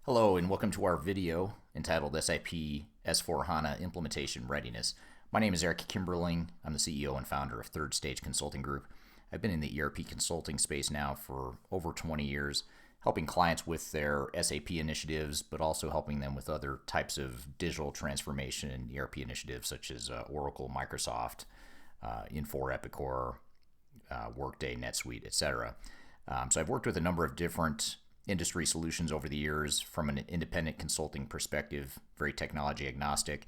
Hello and welcome to our video entitled SAP S4 HANA Implementation Readiness. My name is Eric Kimberling. I'm the CEO and founder of Third Stage Consulting Group. I've been in the ERP consulting space now for over 20 years, helping clients with their SAP initiatives, but also helping them with other types of digital transformation and ERP initiatives such as Oracle, Microsoft, Infor, Epicor, Workday, NetSuite, etc. So I've worked with a number of different industry solutions over the years from an independent consulting perspective, very technology agnostic.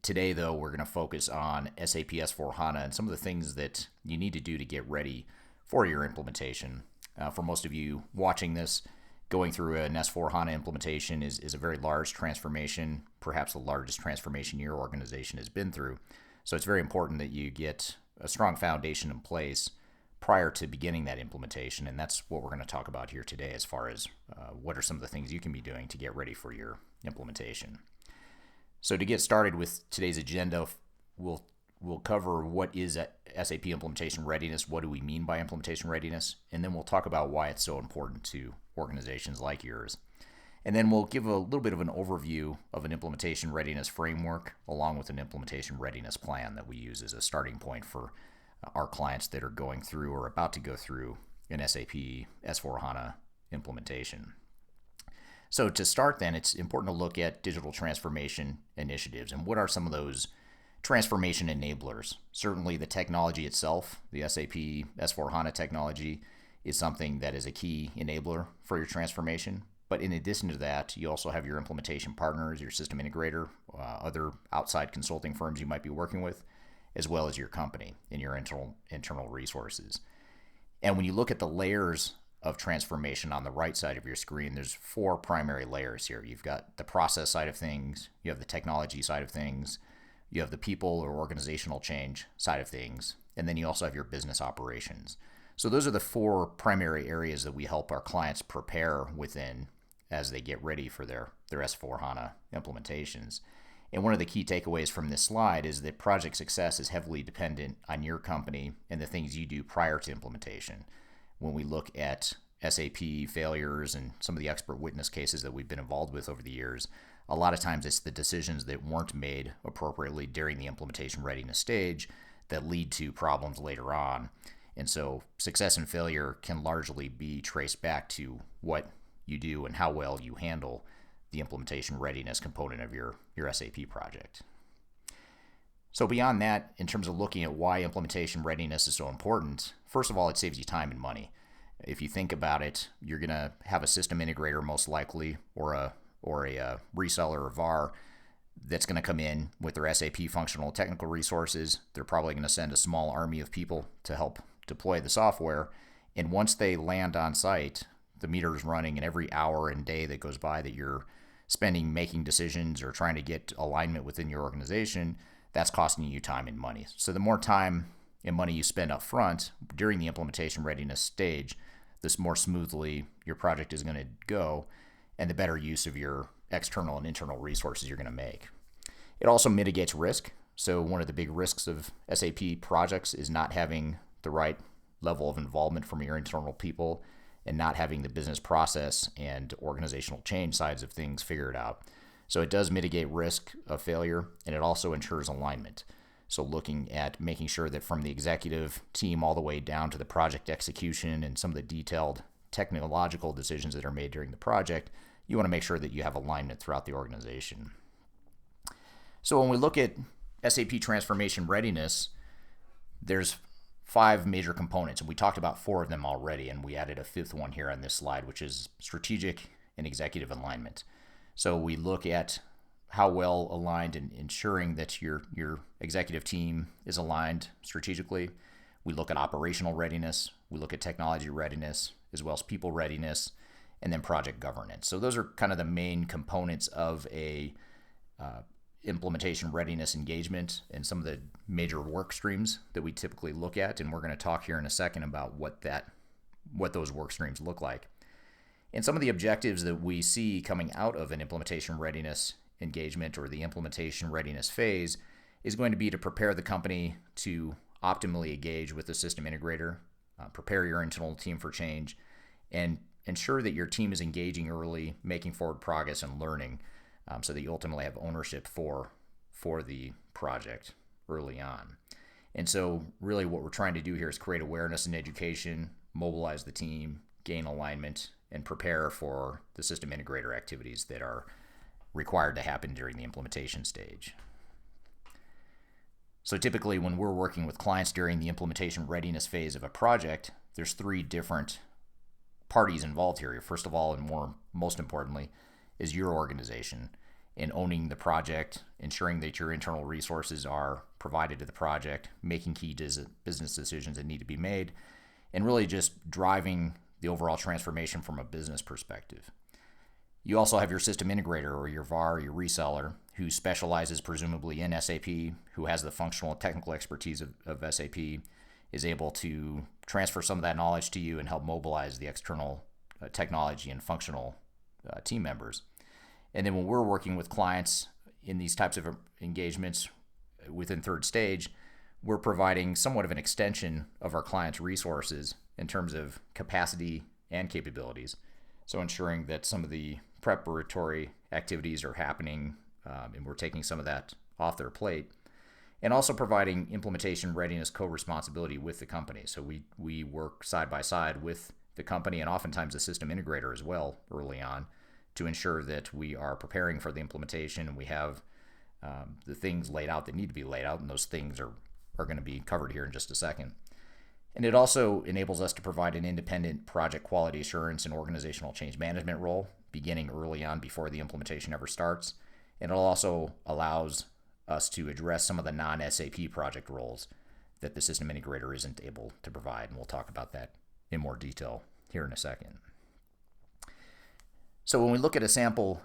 Today, though, we're going to focus on SAP S4 HANA and some of the things that you need to do to get ready for your implementation. For most of you watching this, going through an S4 HANA implementation is a very large transformation, perhaps the largest transformation your organization has been through. So it's very important that you get a strong foundation in place prior to beginning that implementation, and that's what we're going to talk about here today as far as what are some of the things you can be doing to get ready for your implementation. So to get started with today's agenda, we'll cover what is SAP implementation readiness, what do we mean by implementation readiness, and then we'll talk about why it's so important to organizations like yours. And then we'll give a little bit of an overview of an implementation readiness framework along with an implementation readiness plan that we use as a starting point for our clients that are going through or about to go through an SAP S4 HANA implementation. So to start then, it's important to look at digital transformation initiatives and what are some of those transformation enablers. Certainly the technology itself, the SAP S4 HANA technology, is something that is a key enabler for your transformation. But in addition to that, you also have your implementation partners, your system integrator, other outside consulting firms you might be working with, as well as your company and your internal resources. And when you look at the layers of transformation on the right side of your screen, there's four primary layers here. You've got the process side of things, you have the technology side of things, you have the people or organizational change side of things, and then you also have your business operations. So those are the four primary areas that we help our clients prepare within as they get ready for their S4 HANA implementations. And one of the key takeaways from this slide is that project success is heavily dependent on your company and the things you do prior to implementation. When we look at SAP failures and some of the expert witness cases that we've been involved with over the years, a lot of times it's the decisions that weren't made appropriately during the implementation readiness stage that lead to problems later on. And so success and failure can largely be traced back to what you do and how well you handle the implementation readiness component of your SAP project. So beyond that, in terms of looking at why implementation readiness is so important, first of all, it saves you time and money. If you think about it, you're going to have a system integrator most likely, or a reseller or VAR that's going to come in with their SAP functional technical resources. They're probably going to send a small army of people to help deploy the software. And once they land on site, the meter is running, and every hour and day that goes by that you're spending making decisions or trying to get alignment within your organization, that's costing you time and money. So the more time and money you spend up front during the implementation readiness stage, the more smoothly your project is going to go and the better use of your external and internal resources you're going to make. It also mitigates risk. So one of the big risks of SAP projects is not having the right level of involvement from your internal people and not having the business process and organizational change sides of things figured out. So it does mitigate risk of failure, and it also ensures alignment. So looking at making sure that from the executive team all the way down to the project execution and some of the detailed technological decisions that are made during the project, you want to make sure that you have alignment throughout the organization. So when we look at SAP Transformation Readiness, there's 5 major components, and we talked about 4 of them already, and we added a 5th one here on this slide, which is strategic and executive alignment. So we look at how well aligned and ensuring that your executive team is aligned strategically. We look at operational readiness, we look at technology readiness, as well as people readiness, and then project governance. So those are kind of the main components of a implementation readiness engagement and some of the major work streams that we typically look at, and we're going to talk here in a second about what those work streams look like. And some of the objectives that we see coming out of an implementation readiness engagement or the implementation readiness phase is going to be to prepare the company to optimally engage with the system integrator, prepare your internal team for change, and ensure that your team is engaging early, making forward progress and learning, so that you ultimately have ownership for the project early on. And so really what we're trying to do here is create awareness and education, mobilize the team, gain alignment, and prepare for the system integrator activities that are required to happen during the implementation stage. So typically when we're working with clients during the implementation readiness phase of a project, there's 3 different parties involved here. First of all, and most importantly, is your organization in owning the project, ensuring that your internal resources are provided to the project, making key business decisions that need to be made, and really just driving the overall transformation from a business perspective. You also have your system integrator or your VAR, your reseller, who specializes presumably in SAP, who has the functional and technical expertise of SAP, is able to transfer some of that knowledge to you and help mobilize the external technology and functional team members. And then when we're working with clients in these types of engagements within third stage, we're providing somewhat of an extension of our clients' resources in terms of capacity and capabilities. So ensuring that some of the preparatory activities are happening and we're taking some of that off their plate. And also providing implementation readiness co-responsibility with the company. So we work side by side with the company and oftentimes the system integrator as well early on to ensure that we are preparing for the implementation and we have the things laid out that need to be laid out, and those things are going to be covered here in just a second. And it also enables us to provide an independent project quality assurance and organizational change management role beginning early on before the implementation ever starts. And it also allows us to address some of the non-SAP project roles that the system integrator isn't able to provide. And we'll talk about that in more detail here in a second. So when we look at a sample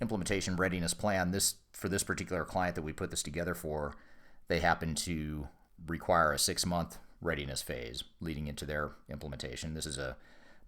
implementation readiness plan, for this particular client that we put this together for, they happen to require a 6-month readiness phase leading into their implementation. This is a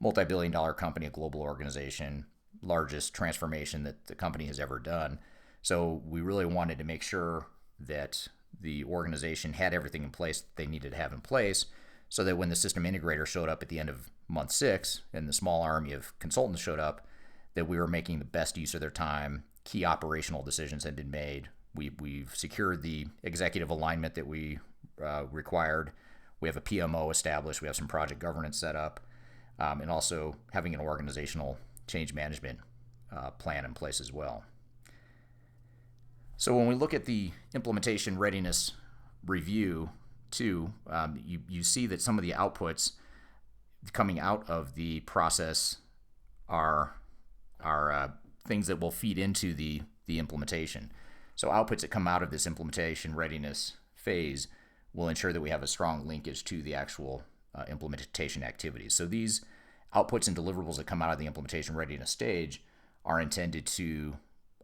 multi-billion-dollar company, a global organization, largest transformation that the company has ever done. So we really wanted to make sure that the organization had everything in place that they needed to have in place so that when the system integrator showed up at the end of month 6 and the small army of consultants showed up, that we were making the best use of their time. Key operational decisions had been made. We've secured the executive alignment that we required. We have a PMO established. We have some project governance set up, and also having an organizational change management plan in place as well. So when we look at the implementation readiness review too, you see that some of the outputs coming out of the process are things that will feed into the implementation. So outputs that come out of this implementation readiness phase will ensure that we have a strong linkage to the actual implementation activities. So these outputs and deliverables that come out of the implementation readiness stage are intended to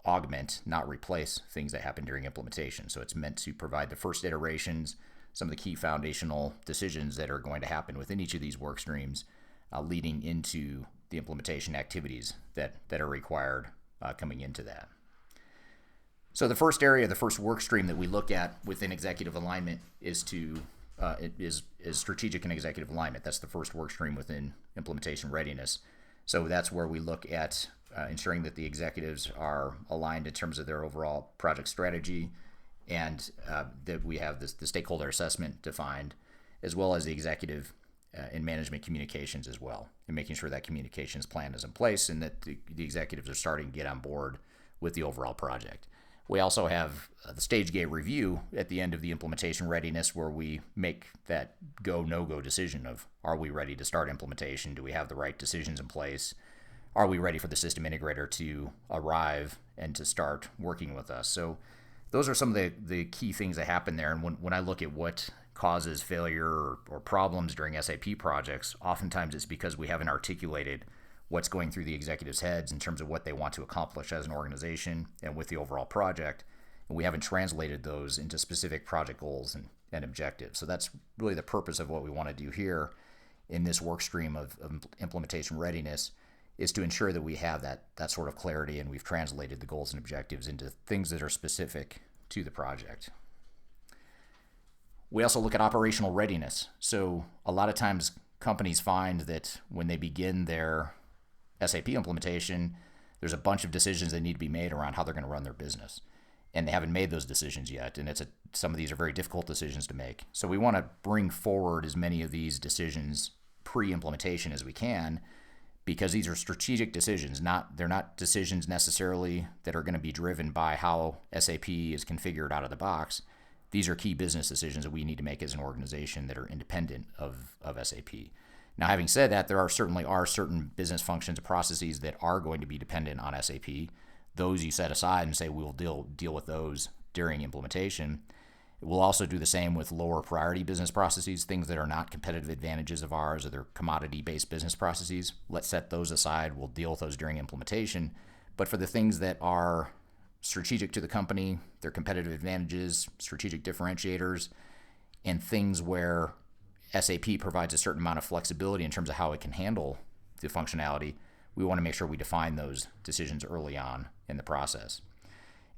augment, not replace, things that happen during implementation. So it's meant to provide the first iterations, some of the key foundational decisions that are going to happen within each of these work streams, leading into the implementation activities that are required coming into that. So the first area, the first work stream that we look at within executive alignment is strategic and executive alignment. That's the first work stream within implementation readiness. So that's where we look at ensuring that the executives are aligned in terms of their overall project strategy, and that we have the stakeholder assessment defined, as well as the executive and management communications as well, and making sure that communications plan is in place and that the executives are starting to get on board with the overall project. We also have the stage gate review at the end of the implementation readiness, where we make that go, no-go decision of, are we ready to start implementation? Do we have the right decisions in place? Are we ready for the system integrator to arrive and to start working with us? So those are some of the key things that happen there. And when I look at what causes failure or problems during SAP projects, oftentimes it's because we haven't articulated what's going through the executives' heads in terms of what they want to accomplish as an organization and with the overall project. And we haven't translated those into specific project goals and objectives. So that's really the purpose of what we want to do here in this work stream of implementation readiness, is to ensure that we have that sort of clarity and we've translated the goals and objectives into things that are specific to the project. We also look at operational readiness. So a lot of times companies find that when they begin their SAP implementation, there's a bunch of decisions that need to be made around how they're going to run their business. And they haven't made those decisions yet. And some of these are very difficult decisions to make. So we want to bring forward as many of these decisions pre-implementation as we can, because these are strategic decisions. They're not decisions necessarily that are going to be driven by how SAP is configured out of the box. These are key business decisions that we need to make as an organization that are independent of SAP. Now, having said that, there certainly are certain business functions and processes that are going to be dependent on SAP. Those you set aside and say we'll deal with those during implementation. We'll also do the same with lower priority business processes, things that are not competitive advantages of ours or they're commodity-based business processes. Let's set those aside. We'll deal with those during implementation. But for the things that are strategic to the company, they're competitive advantages, strategic differentiators, and things where SAP provides a certain amount of flexibility in terms of how it can handle the functionality, we want to make sure we define those decisions early on in the process.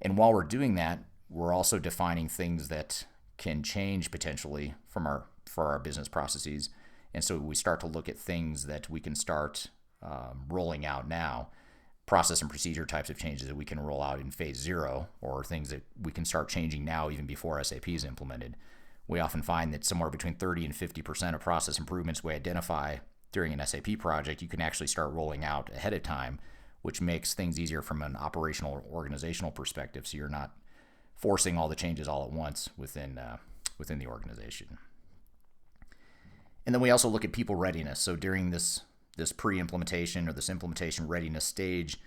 And while we're doing that, we're also defining things that can change potentially for our business processes. And so we start to look at things that we can start rolling out now, process and procedure types of changes that we can roll out in phase 0, or things that we can start changing now even before SAP is implemented. We often find that somewhere between 30 and 50% of process improvements we identify during an SAP project, you can actually start rolling out ahead of time, which makes things easier from an operational or organizational perspective. So you're not forcing all the changes all at once within the organization. And then we also look at people readiness. So during this pre-implementation or this implementation readiness stage,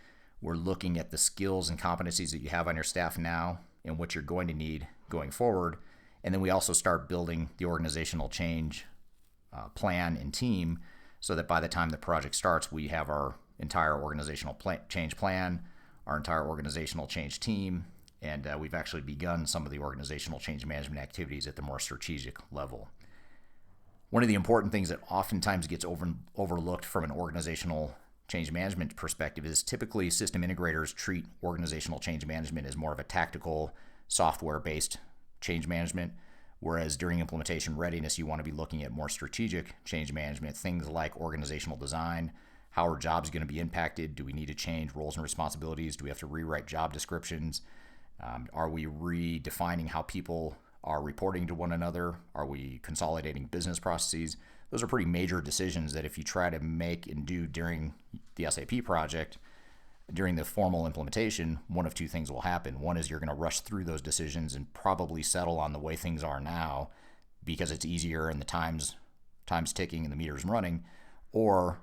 we're looking at the skills and competencies that you have on your staff now and what you're going to need going forward. And then we also start building the organizational change plan and team so that by the time the project starts, we have our entire organizational change plan, our entire organizational change team, and we've actually begun some of the organizational change management activities at the more strategic level. One of the important things that oftentimes gets overlooked from an organizational change management perspective is typically system integrators treat organizational change management as more of a tactical, software-based change management, whereas during implementation readiness, you want to be looking at more strategic change management, things like organizational design. How are jobs going to be impacted? Do we need to change roles and responsibilities? Do we have to rewrite job descriptions? Are we redefining how people are reporting to one another? Are we consolidating business processes? Those are pretty major decisions that if you try to make and do during the SAP project, during the formal implementation, one of two things will happen. One is you're going to rush through those decisions and probably settle on the way things are now because it's easier and the time's ticking and the meter's running, or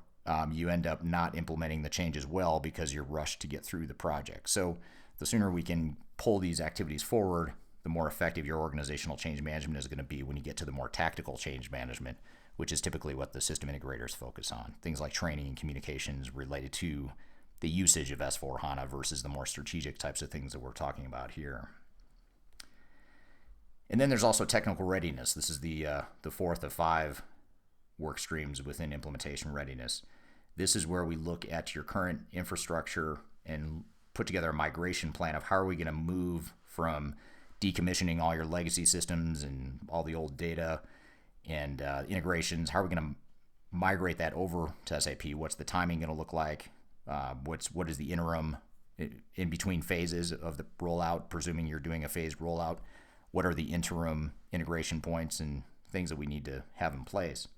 you end up not implementing the changes well because you're rushed to get through the project. So the sooner we can pull these activities forward, the more effective your organizational change management is going to be when you get to the more tactical change management, which is typically what the system integrators focus on. Things like training and communications related to the usage of S4 HANA versus the more strategic types of things that we're talking about here. And then there's also technical readiness. This is the fourth of 5 work streams within implementation readiness. This is where we look at your current infrastructure and put together a migration plan of how are we going to move from decommissioning all your legacy systems and all the old data and integrations. How are we going to migrate that over to SAP? What's the timing going to look like? What is the interim in between phases of the rollout, presuming you're doing a phased rollout? What are the interim integration points and things that we need to have in place?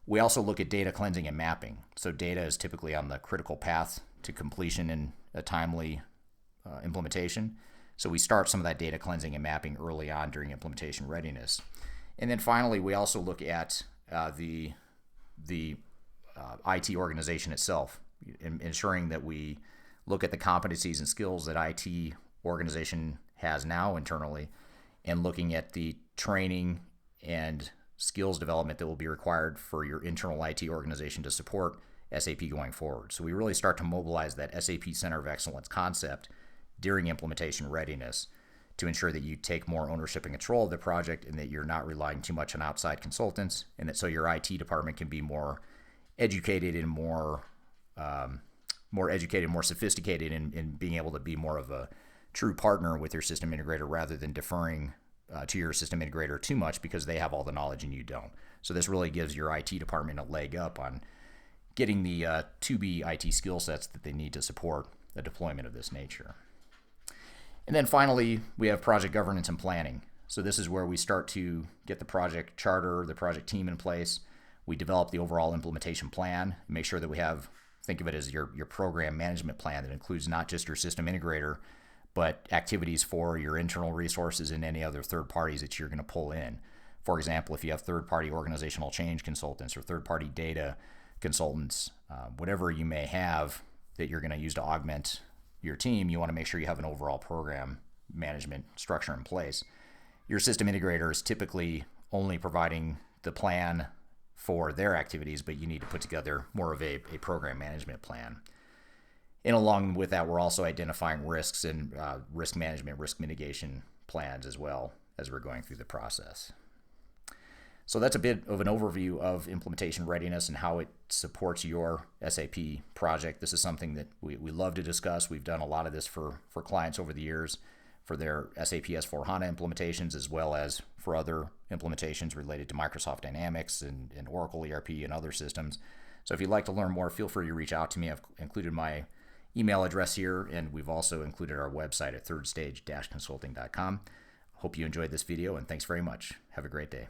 We also look at data cleansing and mapping. So data is typically on the critical path to completion in a timely implementation. So we start some of that data cleansing and mapping early on during implementation readiness. And then finally, we also look at the IT organization itself, ensuring that we look at the competencies and skills that IT organization has now internally, and looking at the training and skills development that will be required for your internal IT organization to support SAP going forward. So we really start to mobilize that SAP Center of Excellence concept during implementation readiness to ensure that you take more ownership and control of the project and that you're not relying too much on outside consultants, and that so your IT department can be more educated and more sophisticated in being able to be more of a true partner with your system integrator rather than deferring to your system integrator too much because they have all the knowledge and you don't. So this really gives your IT department a leg up on getting the to-be IT skill sets that they need to support a deployment of this nature. And then finally, we have project governance and planning. So this is where we start to get the project charter, the project team in place. We develop the overall implementation plan, make sure that we have, think of it as your program management plan that includes not just your system integrator, but activities for your internal resources and any other third parties that you're going to pull in. For example, if you have third-party organizational change consultants or third-party data consultants, whatever you may have that you're going to use to augment your team, you want to make sure you have an overall program management structure in place. Your system integrator is typically only providing the plan for their activities, but you need to put together more of a program management plan. And along with that, we're also identifying risks and risk management, risk mitigation plans as well as we're going through the process. So that's a bit of an overview of implementation readiness and how it supports your SAP project. This is something that we love to discuss. We've done a lot of this for clients over the years for their SAP S4 HANA implementations, as well as for other implementations related to Microsoft Dynamics and Oracle ERP and other systems. So if you'd like to learn more, feel free to reach out to me. I've included my email address here, and we've also included our website at thirdstage-consulting.com. Hope you enjoyed this video, and thanks very much. Have a great day.